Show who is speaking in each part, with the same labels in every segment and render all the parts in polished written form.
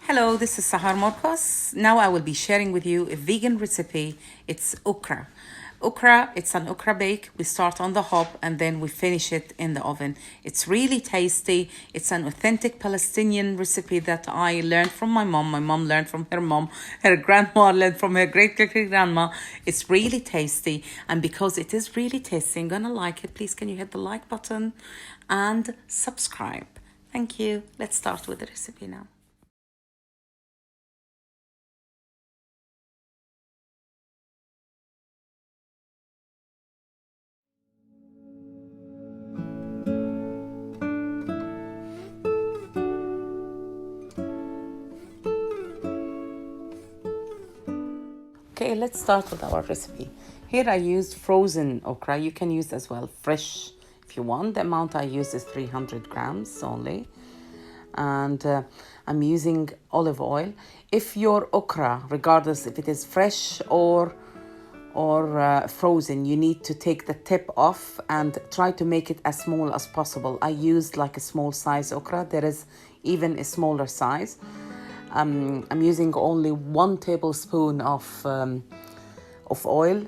Speaker 1: Hello, this is Sahar Morkos. Now I will be sharing with you a vegan recipe. It's okra. Okra, it's an okra bake. We start on the hob and then we finish it in the oven. It's really tasty. It's an authentic Palestinian recipe that I learned from my mom. My mom learned from her mom. Her grandma learned from her great grandma. It's really tasty. And because it is really tasty, I'm gonna like it. Please, can you hit the like button and subscribe? Thank you. Let's start with the recipe now. Okay, let's start with our recipe. Here I used frozen okra. You can use as well fresh if you want. The amount I use is 300 grams only. And I'm using olive oil. If your okra, regardless if it is fresh or frozen, you need to take the tip off and try to make it as small as possible. I used like a small size okra. There is even a smaller size. I'm using only 1 tablespoon of oil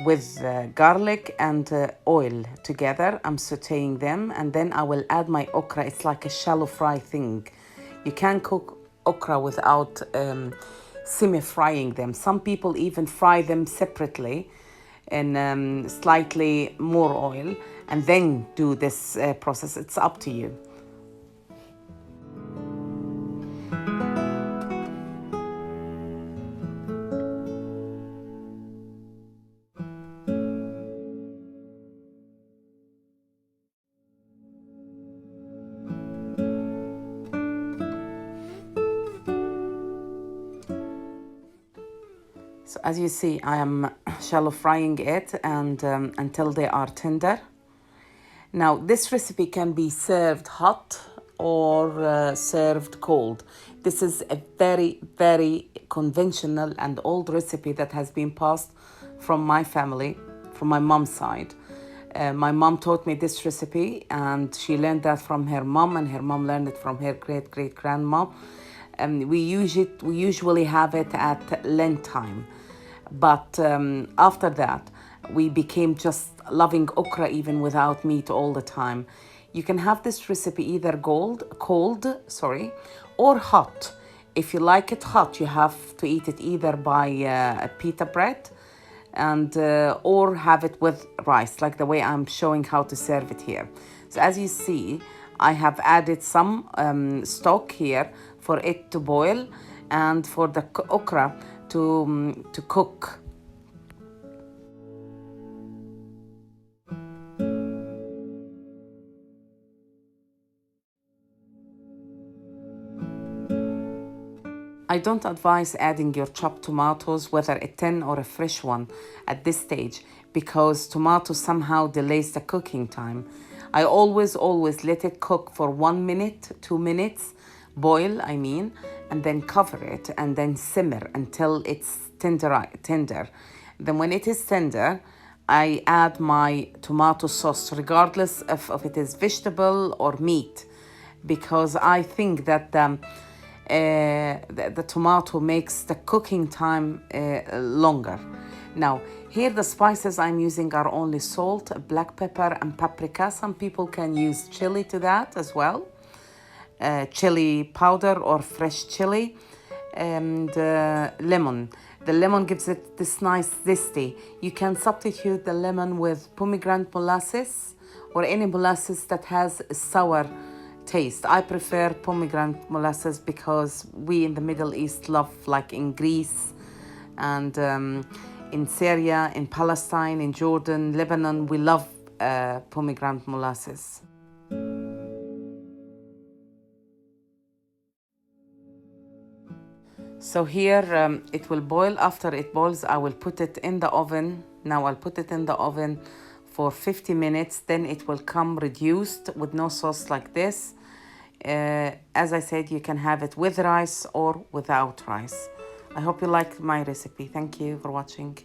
Speaker 1: with garlic and oil together. I'm sauteing them and then I will add my okra. It's like a shallow fry thing. You can cook okra without semi-frying them. Some people even fry them separately in slightly more oil and then do this process. It's up to you. So as you see, I am shallow frying it and until they are tender. Now this recipe can be served hot or served cold. This is a very conventional and old recipe that has been passed from my family, from my mom's side. My mom taught me this recipe and she learned that from her mom and her mom learned it from her great grandma. We usually have it at Lent time. But after that, we became just loving okra even without meat all the time. You can have this recipe either cold, or hot. If you like it hot, you have to eat it either by a pita bread and or have it with rice, like the way I'm showing how to serve it here. So as you see, I have added some stock here for it to boil and for the okra to cook. I don't advise adding your chopped tomatoes, whether a tin or a fresh one, at this stage because tomato somehow delays the cooking time. I always let it cook for 1 minute, 2 minutes, boil, and then cover it and then simmer until it's tender. Then when it is tender, I add my tomato sauce, regardless of if it is vegetable or meat, because I think that the tomato makes the cooking time longer. Now, here the spices I'm using are only salt, black pepper, and paprika. Some people can use chili to that as well. Chili powder or fresh chili, and lemon. The lemon gives it this nice zesty. You can substitute the lemon with pomegranate molasses or any molasses that has a sour taste. I prefer pomegranate molasses because we in the Middle East love, like in Greece and in Syria, in Palestine, in Jordan, Lebanon, we love pomegranate molasses. So here it will boil. After it boils, I will put it in the oven. Now I'll put it in the oven for 50 minutes. Then it will come reduced with no sauce like this. As I said, you can have it with rice or without rice. I hope you liked my recipe. Thank you for watching.